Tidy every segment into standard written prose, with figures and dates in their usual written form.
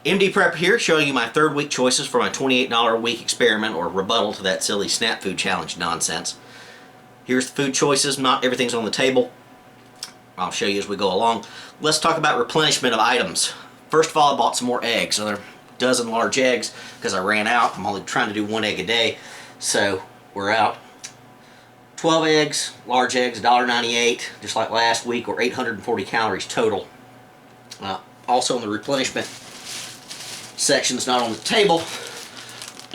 MD Prepper here, showing you my third week choices for my $28 a week experiment or rebuttal to that silly Snap Food Challenge nonsense. Here's the food choices. Not everything's on the table. I'll show you as we go along. Let's talk about replenishment of items. First of all, I bought some more eggs, another dozen large eggs, because I ran out. I'm only trying to do 1 egg a day, so we're out. 12 eggs, large eggs, $1.98, just like last week, or 840 calories total. Also in the replenishment section that's not on the table,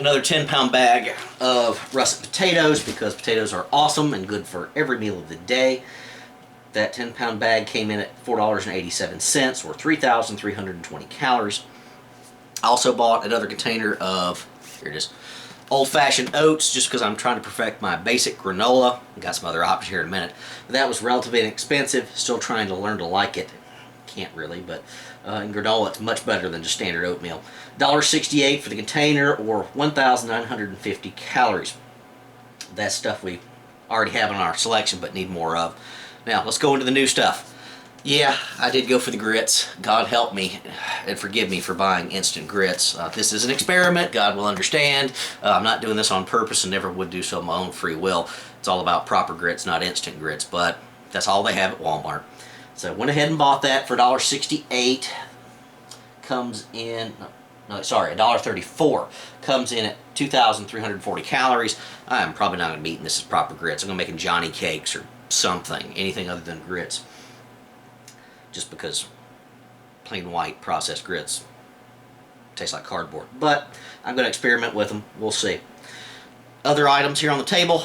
another 10-pound bag of russet potatoes, because potatoes are awesome and good for every meal of the day. That 10-pound bag came in at $4.87, or 3,320 calories. I also bought another container of, here it is, old-fashioned oats, just because I'm trying to perfect my basic granola. Got some other options here in a minute. But that was relatively inexpensive. Still trying to learn to like it. Can't really, but in granola it's much better than just standard oatmeal. $1.68 for the container, or 1,950 calories. That's stuff we already have in our selection but need more of. Now let's go into the new stuff. Yeah, I did go for the grits. God help me and forgive me for buying instant grits. This is an experiment. God will understand. I'm not doing this on purpose and never would do so of my own free will. It's all about proper grits, not instant grits, but that's all they have at Walmart. So I went ahead and bought that for $1.68. Comes in, no, sorry, $1.34. Comes in at 2,340 calories. I'm probably not going to be eating this as proper grits. I'm going to be making Johnny cakes or something, anything other than grits. Just because plain white processed grits taste like cardboard. But I'm going to experiment with them. We'll see. Other items here on the table.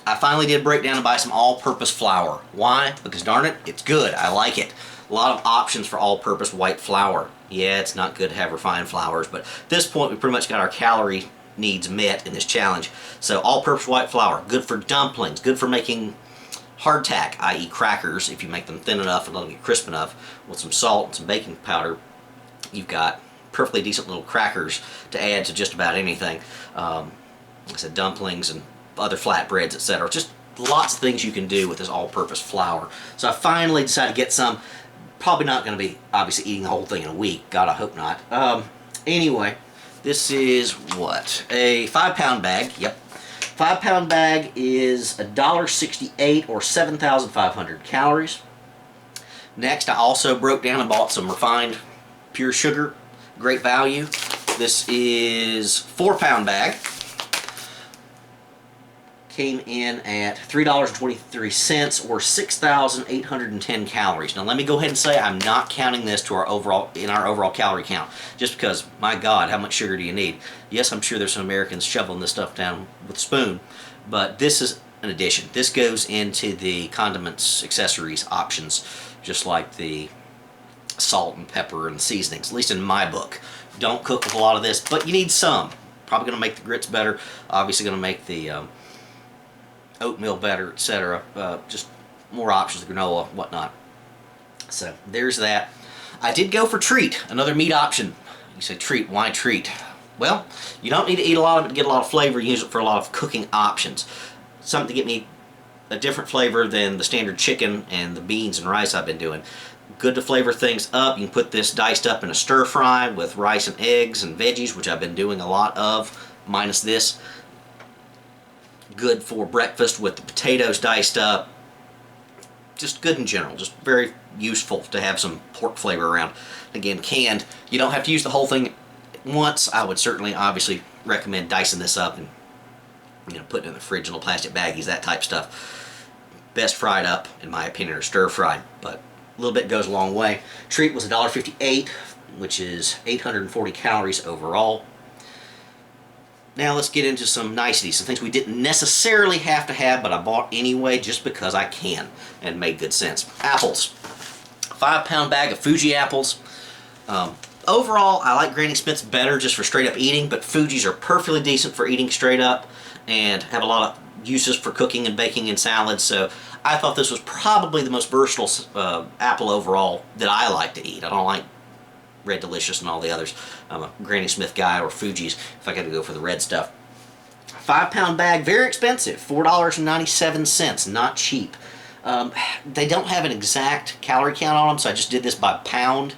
I finally did break down and buy some all-purpose flour. Why? Because darn it, it's good. I like it. A lot of options for all-purpose white flour. Yeah, it's not good to have refined flours, but at this point we pretty much got our calorie needs met in this challenge. So all-purpose white flour, good for dumplings, good for making hardtack, i.e. crackers. If you make them thin enough and let them get crisp enough with some salt and some baking powder, you've got perfectly decent little crackers to add to just about anything. Like I said, dumplings and other flatbreads, etc. Just lots of things you can do with this all-purpose flour. So I finally decided to get some. Probably not going to be obviously eating the whole thing in a week. God, I hope not. Anyway, this is what? A 5-pound bag. Yep. 5-pound bag is $1.68, or 7,500 calories. Next, I also broke down and bought some refined pure sugar. Great value. This is 4-pound bag. Came in at $3.23, or 6,810 calories. Now let me go ahead and say I'm not counting this to our overall calorie count, just because, my God, how much sugar do you need? Yes, I'm sure there's some Americans shoveling this stuff down with a spoon, but this is an addition. This goes into the condiments, accessories, options, just like the salt and pepper and seasonings, at least in my book. Don't cook with a lot of this, but you need some. Probably going to make the grits better, obviously going to make the oatmeal better, etc. Just more options, granola, whatnot. So there's that. I did go for treat, another meat option. You say treat, why treat? Well, you don't need to eat a lot of it to get a lot of flavor. You use it for a lot of cooking options. Something to get me a different flavor than the standard chicken and the beans and rice I've been doing. Good to flavor things up. You can put this diced up in a stir fry with rice and eggs and veggies, which I've been doing a lot of, minus this. Good for breakfast with the potatoes diced up. Just good in general. Just very useful to have some pork flavor around. Again, canned. You don't have to use the whole thing once. I would certainly, obviously, recommend dicing this up and putting it in the fridge in little plastic baggies, that type stuff. Best fried up, in my opinion, or stir fried, but a little bit goes a long way. Treat was $1.58, which is 840 calories overall. Now let's get into some niceties, some things we didn't necessarily have to have, but I bought anyway just because I can, and made good sense. Apples. 5-pound bag of Fuji apples. Overall, I like Granny Smith's better just for straight up eating, but Fuji's are perfectly decent for eating straight up and have a lot of uses for cooking and baking and salads, so I thought this was probably the most versatile apple overall that I like to eat. I don't like Red Delicious and all the others. I'm a Granny Smith guy, or Fuji's if I got to go for the red stuff. 5-pound bag, very expensive, $4.97, not cheap. They don't have an exact calorie count on them, so I just did this by pound.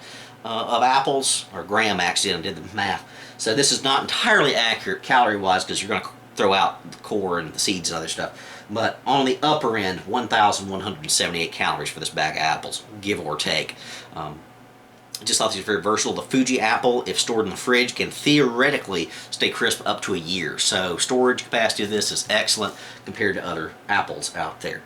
of apples, or gram actually, I did the math. So this is not entirely accurate calorie-wise because you're going to throw out the core and the seeds and other stuff. But on the upper end, 1,178 calories for this bag of apples, give or take. Just thought these were very versatile. The Fuji apple, if stored in the fridge, can theoretically stay crisp up to a year. So storage capacity of this is excellent compared to other apples out there.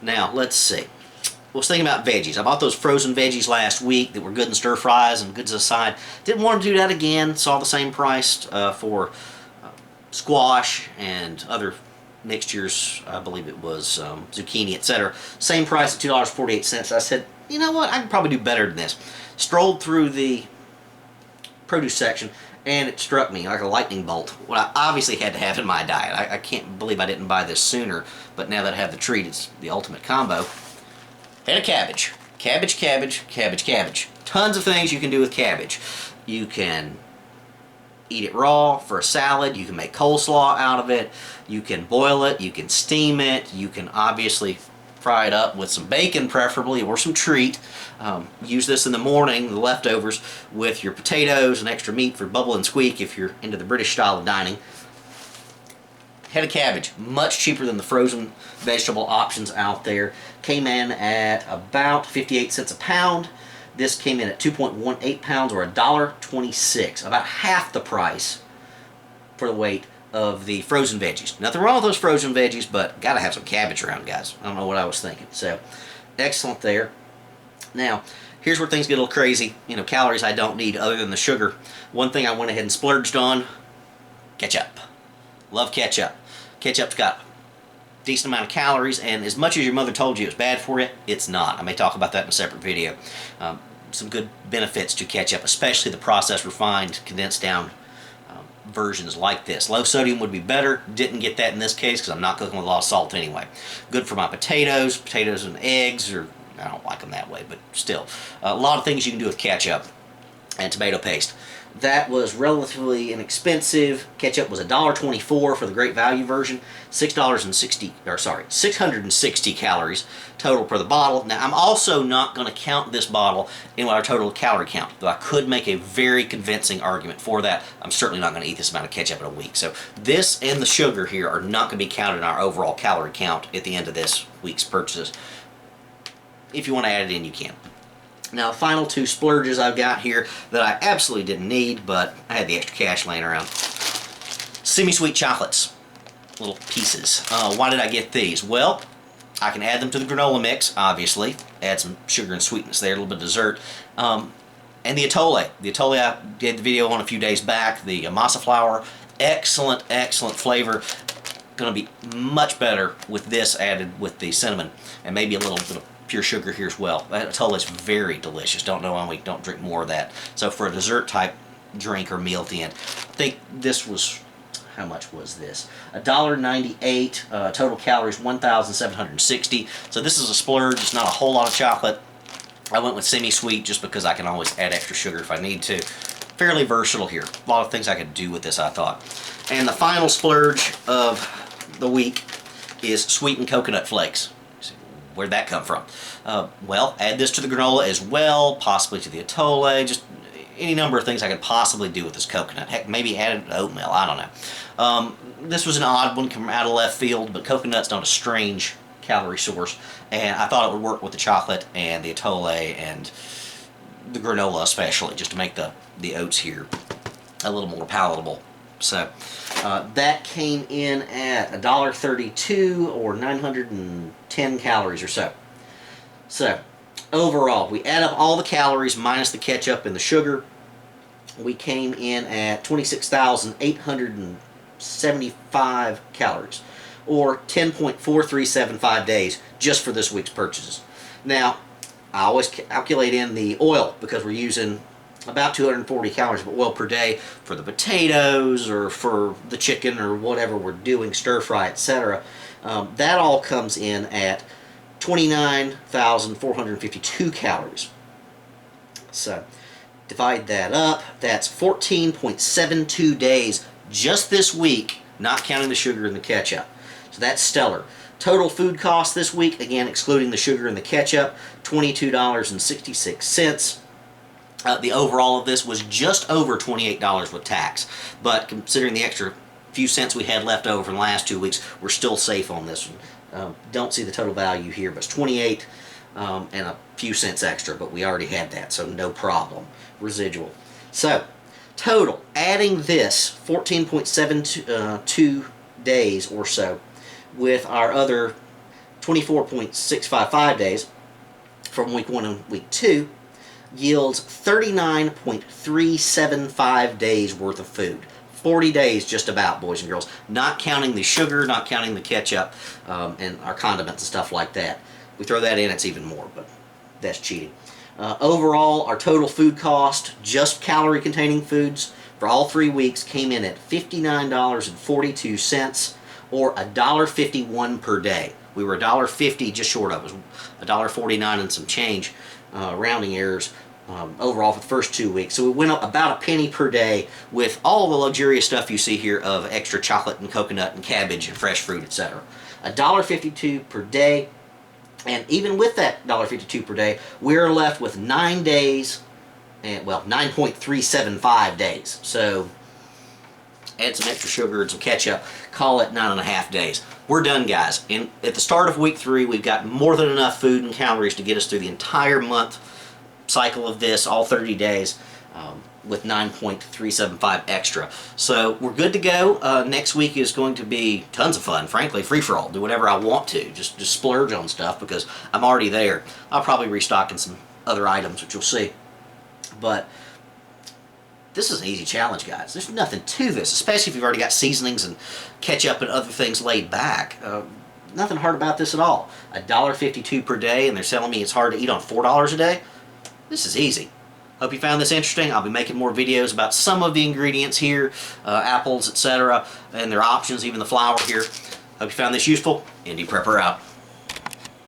Now, let's see. I was thinking about veggies. I bought those frozen veggies last week that were good in stir fries and good as a side. Didn't want to do that again. Saw the same price for squash and other mixtures. I believe it was zucchini, etc. Same price at $2.48. I said, you know what? I can probably do better than this. Strolled through the produce section, and it struck me like a lightning bolt. What I obviously had to have in my diet. I can't believe I didn't buy this sooner, but now that I have the treat, it's the ultimate combo. Head of cabbage. Cabbage, cabbage, cabbage, cabbage. Tons of things you can do with cabbage. You can eat it raw for a salad. You can make coleslaw out of it. You can boil it. You can steam it. You can obviously fry it up with some bacon preferably, or some treat. Use this in the morning, the leftovers, with your potatoes and extra meat for bubble and squeak if you're into the British style of dining. Head of cabbage, much cheaper than the frozen vegetable options out there. Came in at about 58 cents a pound. This came in at 2.18 pounds, or $1.26, about half the price for the weight of the frozen veggies. Nothing wrong with those frozen veggies, but gotta have some cabbage around, guys. I don't know what I was thinking. So, excellent there. Now, here's where things get a little crazy. You know, calories I don't need other than the sugar. One thing I went ahead and splurged on, ketchup. Love ketchup. Ketchup's got a decent amount of calories, and as much as your mother told you it's bad for you, it's not. I may talk about that in a separate video. Some good benefits to ketchup, especially the processed, refined, condensed down versions like this. Low sodium would be better. Didn't get that in this case because I'm not cooking with a lot of salt anyway. Good for my potatoes and eggs, or I don't like them that way, but still. A lot of things you can do with ketchup and tomato paste. That was relatively inexpensive. Ketchup was $1.24 for the great value version. $660 calories total per the bottle. Now, I'm also not going to count this bottle in our total calorie count, though I could make a very convincing argument for that. I'm certainly not going to eat this amount of ketchup in a week. So this and the sugar here are not going to be counted in our overall calorie count at the end of this week's purchases. If you want to add it in, you can. Now, the final two splurges I've got here that I absolutely didn't need, but I had the extra cash laying around. Semi-sweet chocolates. Little pieces. Why did I get these? Well, I can add them to the granola mix, obviously. Add some sugar and sweetness there, a little bit of dessert. And the Atole. The Atole I did the video on a few days back. The masa flour. Excellent, excellent flavor. Going to be much better with this added with the cinnamon. And maybe a little bit of pure sugar here as well. That Atole is very delicious. Don't know why we don't drink more of that. So for a dessert type drink or meal at the end. I think this was, how much was this? $1.98, total calories 1,760. So this is a splurge. It's not a whole lot of chocolate. I went with semi-sweet just because I can always add extra sugar if I need to. Fairly versatile here. A lot of things I could do with this, I thought. And the final splurge of the week is sweetened coconut flakes. Where'd that come from? Well, add this to the granola as well, possibly to the Atole, just any number of things I could possibly do with this coconut. Heck, maybe add it to oatmeal, I don't know. This was an odd one, come out of left field, but coconut's not a strange calorie source, and I thought it would work with the chocolate and the Atole and the granola especially, just to make the oats here a little more palatable. So that came in at $1.32 or 910 calories or so. So overall, we add up all the calories minus the ketchup and the sugar. We came in at 26,875 calories, or 10.4375 days just for this week's purchases. Now, I always calculate in the oil because we're using about 240 calories of oil per day for the potatoes or for the chicken or whatever we're doing, stir fry, etc. That all comes in at 29,452 calories. So divide that up, that's 14.72 days just this week, not counting the sugar and the ketchup. So that's stellar. Total food cost this week, again excluding the sugar and the ketchup, $22.66. The overall of this was just over $28 with tax, but considering the extra few cents we had left over from the last 2 weeks, we're still safe on this one. Don't see the total value here, but it's 28 and a few cents extra, but we already had that, so no problem. Residual. So, total, adding this 14.72 days or so with our other 24.655 days from week 1 and week 2, yields 39.375 days worth of food. 40 days just about, boys and girls. Not counting the sugar, not counting the ketchup, and our condiments and stuff like that. We throw that in, it's even more, but that's cheating. Overall, our total food cost, just calorie-containing foods, for all 3 weeks came in at $59.42, or $1.51 per day. We were $1.50 just short of it. It was $1.49 and some change, rounding errors, overall for the first 2 weeks. So we went up about a penny per day with all the luxurious stuff you see here of extra chocolate and coconut and cabbage and fresh fruit, etc. $1.52 per day, and even with that $1.52 per day, we're left with 9 days, and well, 9.375 days. So add some extra sugar and some ketchup, call it 9.5 days. We're done, guys. And at the start of week 3, we've got more than enough food and calories to get us through the entire month cycle of this, all 30 days, with 9.375 extra. So we're good to go. Next week is going to be tons of fun, frankly, free-for-all. Do whatever I want to. Just splurge on stuff because I'm already there. I'll probably restock in some other items, which you'll see. But this is an easy challenge, guys. There's nothing to this, especially if you've already got seasonings and ketchup and other things laid back. Nothing hard about this at all. $1.52 per day, and they're telling me it's hard to eat on $4 a day. This is easy. Hope you found this interesting. I'll be making more videos about some of the ingredients here, apples, etc., and their options, even the flour here. Hope you found this useful. Indie Prepper out.